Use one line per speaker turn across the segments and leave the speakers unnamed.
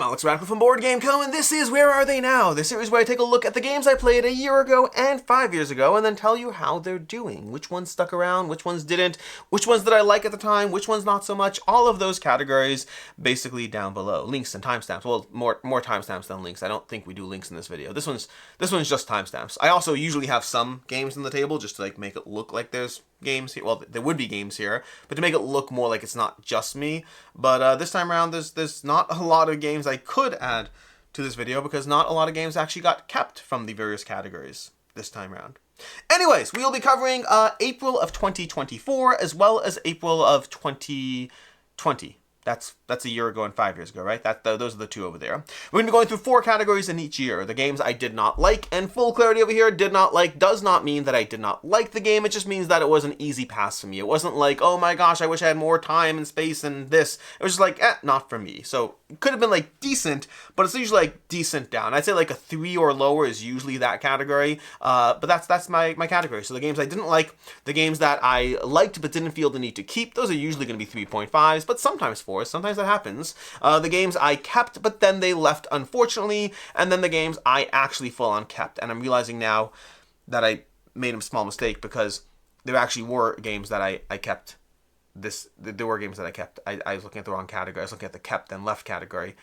Alex Radcliffe from Board Game Co, and this is Where Are They Now? The series where I take a look at the games I played a year ago and 5 years ago, and then tell you how they're doing. Which ones stuck around, which ones didn't, which ones did I like at the time, which ones not so much, all of those categories basically down below. Links and timestamps. Well, more timestamps than links. I don't think we do links in this video. This one's just timestamps. I also usually have some games on the table just to like make it look like there's games here. Well, there would be games here, but to make it look more like it's not just me. But this time around, there's not a lot of games I could add to this video because not a lot of games actually got kept from the various categories this time around. Anyways, we will be covering April of 2024 as well as April of 2020. That's a year ago and 5 years ago, right? Those are the two over there. We're going to be going through 4 categories in each year. The games I did not like, and full clarity over here, did not like does not mean that I did not like the game. It just means that it was an easy pass for me. It wasn't like, oh my gosh, I wish I had more time and space and this. It was just like, not for me. So it could have been like decent, but it's usually like decent down. I'd say like a 3 or lower is usually that category. But that's my category. So the games I didn't like, the games that I liked but didn't feel the need to keep, those are usually going to be 3.5s, but sometimes 4s. Sometimes that happens. The games I kept, but then they left, unfortunately, and then the games I actually full on kept. And I'm realizing now that I made a small mistake because there actually were games that I kept. There were games that I kept. I was looking at the wrong category. I was looking at the kept and left category.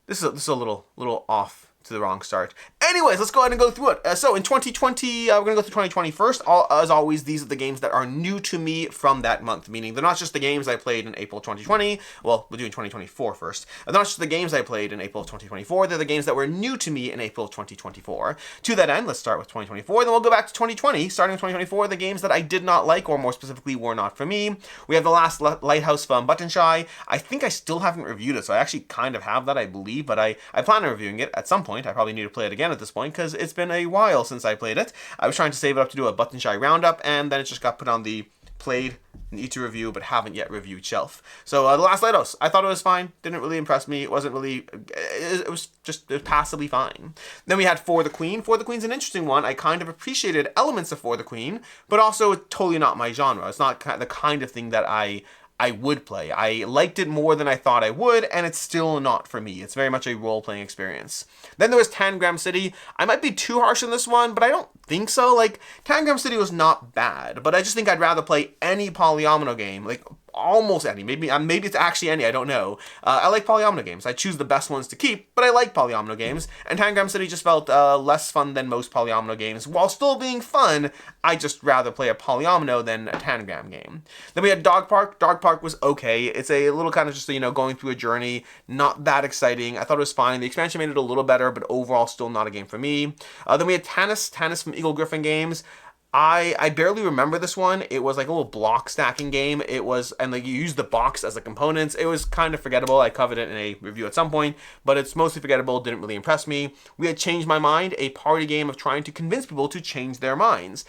This is a little off to the wrong start. Anyways, let's go ahead and go through it. So in 2020, we're going to go through 2020 first. As always, these are the games that are new to me from that month, meaning they're not just the games I played in April 2020. Well, we're doing 2024 first. They're not just the games I played in April of 2024. They're the games that were new to me in April of 2024. To that end, let's start with 2024. Then we'll go back to 2020. Starting with 2024, the games that I did not like, or more specifically, were not for me. We have the Last Lighthouse from Buttonshy. I think I still haven't reviewed it, so I actually kind of have that, I believe, but I plan on reviewing it at some point. I probably need to play it again at this point because it's been a while since I played it. I was trying to save it up to do a Buttonshy roundup, and then it just got put on the played, need to review, but haven't yet reviewed shelf. So the Last Lighthouse, I thought it was fine. Didn't really impress me. It wasn't really, it was passably fine. Then we had For the Queen. For the Queen's an interesting one. I kind of appreciated elements of For the Queen, but also it's totally not my genre. It's not the kind of thing that I would play. I liked it more than I thought I would, and it's still not for me. It's very much a role-playing experience. Then there was Tangram City. I might be too harsh on this one, but I don't think so. Like, Tangram City was not bad, but I just think I'd rather play any polyomino game, like almost any. Maybe it's actually any, I don't know. I like polyomino games. I choose the best ones to keep, but I like polyomino games, and Tangram City just felt less fun than most polyomino games. While still being fun, I just rather play a polyomino than a Tangram game. Then we had Dog Park. Dog Park was okay. It's a little kind of just, going through a journey. Not that exciting. I thought it was fine. The expansion made it a little better, but overall still not a game for me. Then we had Tanis from Eagle Griffin Games. I barely remember this one. It was like a little block stacking game. It was, and like you used the box as the components. It was kind of forgettable. I covered it in a review at some point, but it's mostly forgettable. Didn't really impress me. We had Change My Mind, a party game of trying to convince people to change their minds.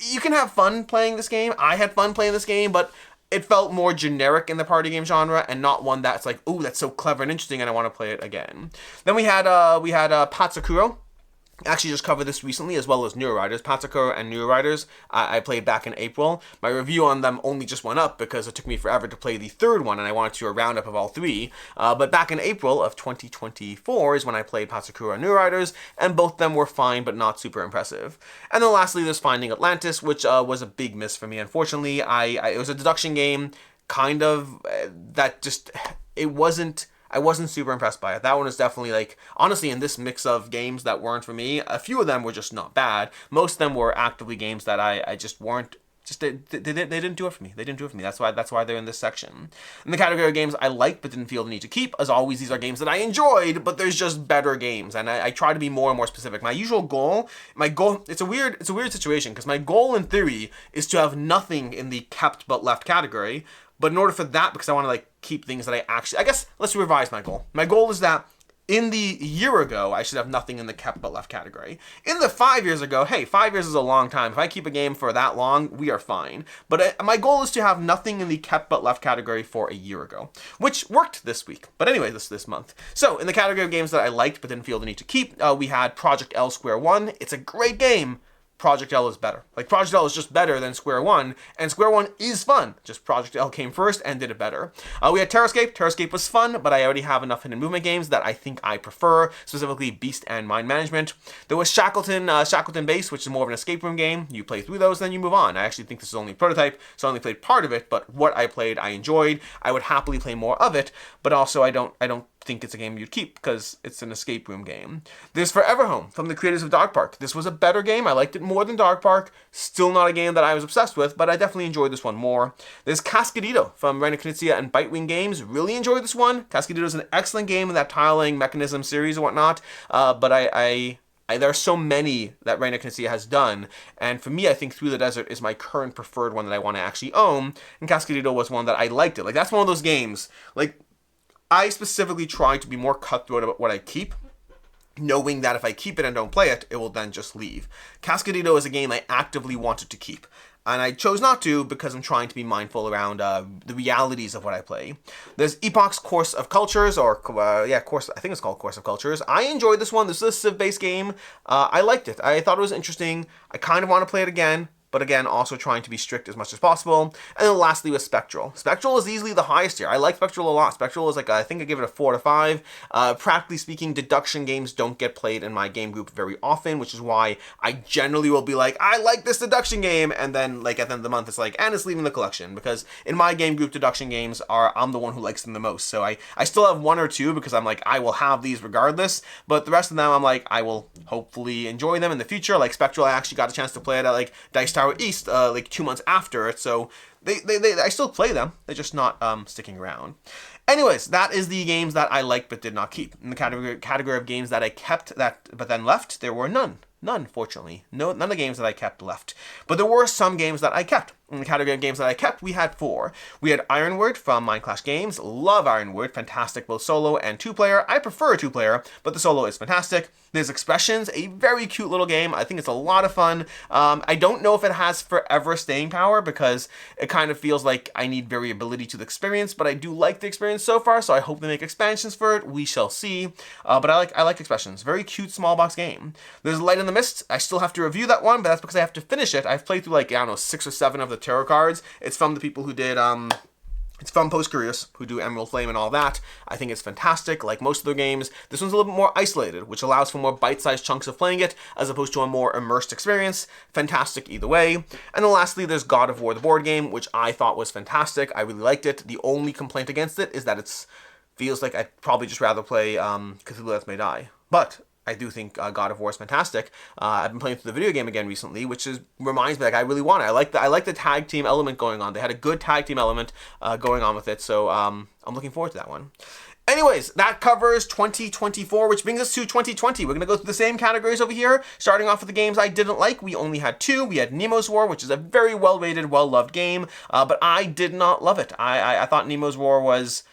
You can have fun playing this game. I had fun playing this game, but it felt more generic in the party game genre and not one that's like, ooh, that's so clever and interesting and I want to play it again. Then we had Patzacuaro. Actually just covered this recently, as well as Neuroriders. Patzacuaro and Neuroriders I played back in April. My review on them only just went up because it took me forever to play the third one and I wanted to do a roundup of all 3. But back in April of 2024 is when I played Patzacuaro and Neuroriders, and both of them were fine but not super impressive. And then lastly there's Finding Atlantis, which was a big miss for me, unfortunately. It was a deduction game, kind of, that just, I wasn't super impressed by it. That one is definitely, like, honestly, in this mix of games that weren't for me, a few of them were just not bad. Most of them were actively games that I just weren't, they didn't do it for me. They didn't do it for me. That's why they're in this section. In the category of games I liked but didn't feel the need to keep, as always, these are games that I enjoyed, but there's just better games, and I try to be more and more specific. My goal, it's a weird situation, because my goal in theory is to have nothing in the kept but left category. But in order for that, because I want to keep things that I guess let's revise my goal. My goal is that in the year ago, I should have nothing in the kept but left category. In the 5 years ago, hey, 5 years is a long time. If I keep a game for that long, we are fine. But my goal is to have nothing in the kept but left category for a year ago, which worked this week. But anyway, this month. So in the category of games that I liked but didn't feel the need to keep, we had Project L Square 1. It's a great game, Project L is better. Like, Project L is just better than Square One, and Square One is fun. Just Project L came first and did it better. We had Terrorscape. Terrorscape was fun, but I already have enough hidden movement games that I think I prefer, specifically Beast and Mind Management. There was Shackleton Base, which is more of an escape room game. You play through those, then you move on. I actually think this is only a prototype, so I only played part of it, but what I played, I enjoyed. I would happily play more of it, but also I don't think it's a game you'd keep because it's an escape room game. There's Forever Home from the creators of Dog Park. This was a better game. I liked it more than Dog Park. Still not a game that I was obsessed with, but I definitely enjoyed this one more. There's Cascadito from Reichbusters and Bitewing Games. Really enjoyed this one. Cascadito is an excellent game in that tiling mechanism series and whatnot, but there are so many that Reichbusters has done, and for me, I think Through the Desert is my current preferred one that I want to actually own, and Cascadito was one that I liked it. Like, that's one of those games, like, I specifically try to be more cutthroat about what I keep, knowing that if I keep it and don't play it, it will then just leave. Cascadito is a game I actively wanted to keep, and I chose not to because I'm trying to be mindful around the realities of what I play. There's Epochs Course of Cultures, or I think it's called Course of Cultures. I enjoyed this one. This is a civ-based game. I liked it. I thought it was interesting. I kind of want to play it again, but again, also trying to be strict as much as possible. And then lastly was Spectral. Spectral is easily the highest here. I like Spectral a lot. Spectral is like, I think I give it a 4 out of 5. Practically speaking, deduction games don't get played in my game group very often, which is why I generally will be like, I like this deduction game, and then like at the end of the month, it's like, and it's leaving the collection, because in my game group, deduction games I'm the one who likes them the most. So I still have 1 or 2 because I'm like, I will have these regardless, but the rest of them, I'm like, I will hopefully enjoy them in the future. Like Spectral, I actually got a chance to play it at like Dice Tower East like 2 months after it, so I still play them. They're just not sticking around. Anyways, that is the games that I liked but did not keep. In the category of games that I kept but then left, there were none, fortunately. None of the games that I kept left. But there were some games that I kept. In the category of games that I kept, we had 4. We had Ironwood from Minecraft Games. Love Ironwood. Fantastic both solo and 2-player. I prefer a 2-player, but the solo is fantastic. There's Expressions, a very cute little game. I think it's a lot of fun. I don't know if it has forever staying power because it kind of feels like I need variability to the experience, but I do like the experience so far, so I hope they make expansions for it. We shall see. But I like Expressions. Very cute small box game. There's Light in the Mist. I still have to review that one, but that's because I have to finish it. I've played through like, I don't know, 6 or 7 of the tarot cards. It's from the people who did, it's from Post Curious, who do Emerald Flame and all that. I think it's fantastic. Like most of their games, this one's a little bit more isolated, which allows for more bite-sized chunks of playing it, as opposed to a more immersed experience. Fantastic either way. And then lastly, there's God of War, the board game, which I thought was fantastic. I really liked it. The only complaint against it is that it feels like I'd probably just rather play Cthulhu Death May Die. But I do think God of War is fantastic. I've been playing through the video game again recently, which reminds me, like, I really want it. I like the tag team element going on. They had a good tag team element going on with it, so I'm looking forward to that one. Anyways, that covers 2024, which brings us to 2020. We're going to go through the same categories over here, starting off with the games I didn't like. We only had 2. We had Nemo's War, which is a very well-rated, well-loved game, but I did not love it. I thought Nemo's War was...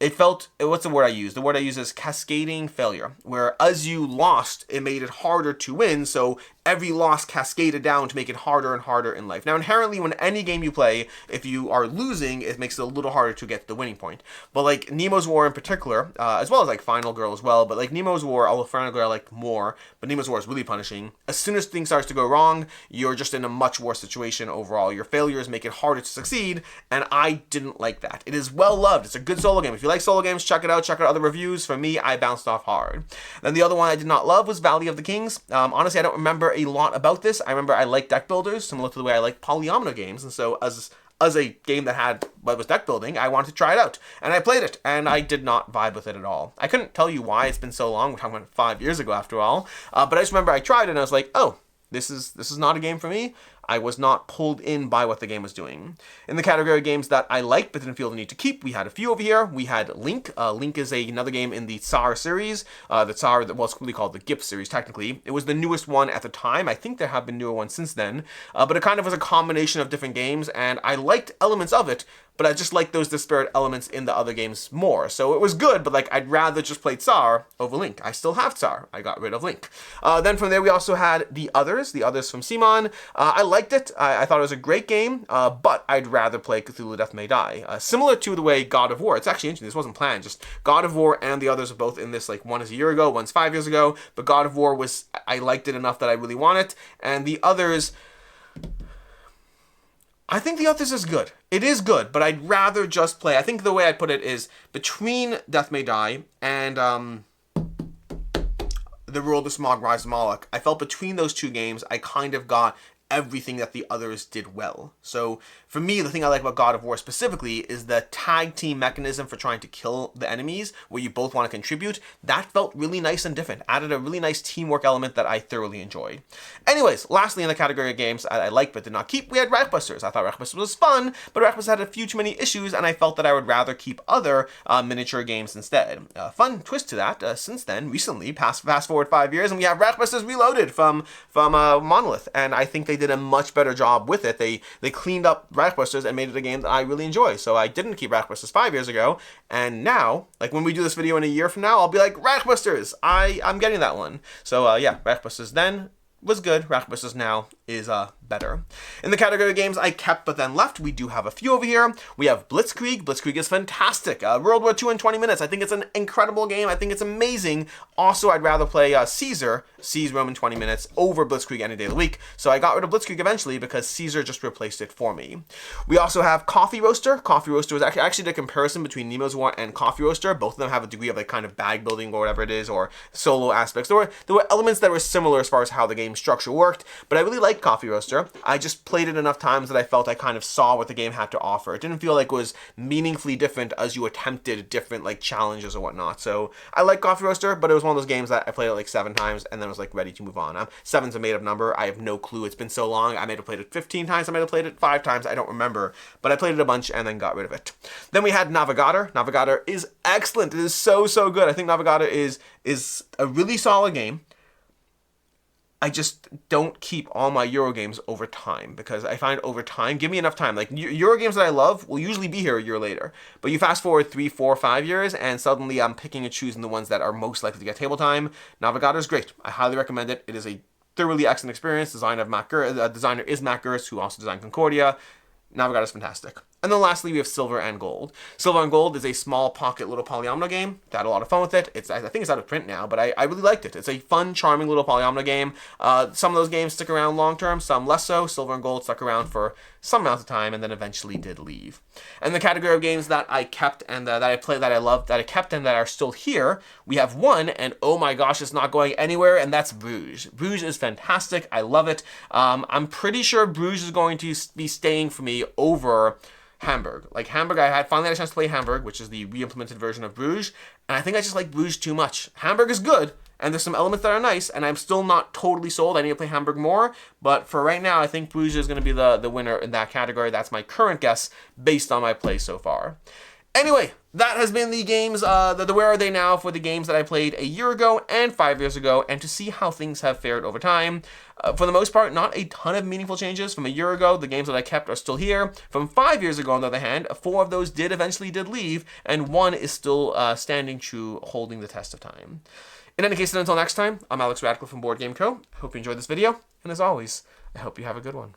It felt, what's the word I use? The word I use is cascading failure, where as you lost, it made it harder to win, so every loss cascaded down to make it harder and harder in life. Now, inherently, when any game you play, if you are losing, it makes it a little harder to get to the winning point. But like Nemo's War in particular, as well as like Final Girl as well, but like Nemo's War, although Final Girl I like more, but Nemo's War is really punishing. As soon as things starts to go wrong, you're just in a much worse situation overall. Your failures make it harder to succeed, and I didn't like that. It is well loved. It's a good solo game. If you like solo games, check it out. Check out other reviews. For me, I bounced off hard. Then the other one I did not love was Valley of the Kings. Honestly, I don't remember a lot about this. I remember I liked deck builders, similar to the way I like polyomino games, and so as a game that had what was deck building, I wanted to try it out, and I played it, and I did not vibe with it at all. I couldn't tell you why. It's been so long. We're talking about 5 years ago after all, but I just remember I tried it, and I was like, oh, this is not a game for me. I was not pulled in by what the game was doing. In the category of games that I liked but didn't feel the need to keep, we had a few over here. We had Lyngk. Lyngk is another game in the Tsar series. The Tsar, well, it's really called the GIP series, technically. It was the newest one at the time. I think there have been newer ones since then. But it kind of was a combination of different games, and I liked elements of it, but I just liked those disparate elements in the other games more. So it was good, but like I'd rather just play Tsar over Lyngk. I still have Tsar. I got rid of Lyngk. Then from there, we also had the others from Simon. I liked liked it. I thought it was a great game, but I'd rather play Cthulhu Death May Die. Similar to the way God of War, it's actually interesting, this wasn't planned, just God of War and the others are both in this, like one is a year ago, one's 5 years ago, but God of War was, I liked it enough that I really want it, and the others, I think the others is good. It is good, but I'd rather just play, I think the way I'd put it is, between Death May Die and, The World of Smog, Rise of Moloch, I felt between those two games, I kind of got everything that the others did well. So for me, the thing I like about God of War specifically is the tag team mechanism for trying to kill the enemies, where you both want to contribute. That felt really nice and different. Added a really nice teamwork element that I thoroughly enjoyed. Anyways, lastly in the category of games I liked but did not keep, we had Reichbusters. I thought Reichbusters was fun, but Reichbusters had a few too many issues, and I felt that I would rather keep other miniature games instead. Fun twist to that, since then, recently, fast forward 5 years, and we have Reichbusters Reloaded from Monolith, and I think they did a much better job with it. They cleaned up Reichbusters and made it a game that I really enjoy. So I didn't keep Reichbusters 5 years ago, and now, like when we do this video in a year from now, I'll be like, Reichbusters! I'm getting that one. So yeah, Reichbusters then was good. Reichbusters now is better. In the category of games I kept but then left, we do have a few over here. We have Blitzkrieg. Blitzkrieg is fantastic. World War II in 20 minutes. I think it's an incredible game. I think it's amazing. Also, I'd rather play Caesar, Seize Rome in 20 minutes, over Blitzkrieg any day of the week. So I got rid of Blitzkrieg eventually because Caesar just replaced it for me. We also have Coffee Roaster. Coffee Roaster was actually the comparison between Nemo's War and Coffee Roaster. Both of them have a degree of like kind of bag building or whatever it is, or solo aspects. There were elements that were similar as far as how the game structure worked, but I really liked Coffee Roaster. I just played it enough times that I felt I kind of saw what the game had to offer. It didn't feel like it was meaningfully different as you attempted different like challenges or whatnot. So I like Coffee Roaster, but it was one of those games that I played it like 7 times and then was like ready to move on. 7's a made up number. I have no clue. It's been so long. I may have played it 15 times. I may have played it 5 times. I don't remember, but I played it a bunch and then got rid of it. Then we had Navegador. Navegador is excellent. It is so good. I think Navegador is a really solid game. I just don't keep all my Euro games over time, because I find over time, give me enough time. Like Euro games that I love will usually be here a year later, but you fast forward 3, 4, 5 years and suddenly I'm picking and choosing the ones that are most likely to get table time. Navegador is great. I highly recommend it. It is a thoroughly excellent experience. Designer is Matt Gerst, who also designed Concordia. Navegador is fantastic. And then lastly, we have Silver and Gold. Silver and Gold is a small pocket little polyomino game. I had a lot of fun with it. I think it's out of print now, but I really liked it. It's a fun, charming little polyomino game. Some of those games stick around long term, some less so. Silver and Gold stuck around for some amount of time and then eventually did leave. And the category of games that I kept and that I played, that I loved, that I kept and that are still here, we have one, and oh my gosh, it's not going anywhere, and that's Bruges. Bruges is fantastic. I love it. I'm pretty sure Bruges is going to be staying for me over Hamburg. Like Hamburg, I finally had a chance to play Hamburg, which is the re-implemented version of Bruges, and I think I just like Bruges too much. Hamburg is good, and there's some elements that are nice, and I'm still not totally sold. I need to play Hamburg more, but for right now, I think Bruges is going to be the winner in that category. That's my current guess based on my play so far. Anyway, that has been the games, the Where Are They Now for the games that I played a year ago and 5 years ago, and to see how things have fared over time. For the most part, not a ton of meaningful changes. From a year ago, the games that I kept are still here. From 5 years ago, on the other hand, 4 of those eventually did leave, and 1 is still standing true, holding the test of time. In any case, until next time, I'm Alex Radcliffe from Board Game Co. Hope you enjoyed this video, and as always, I hope you have a good one.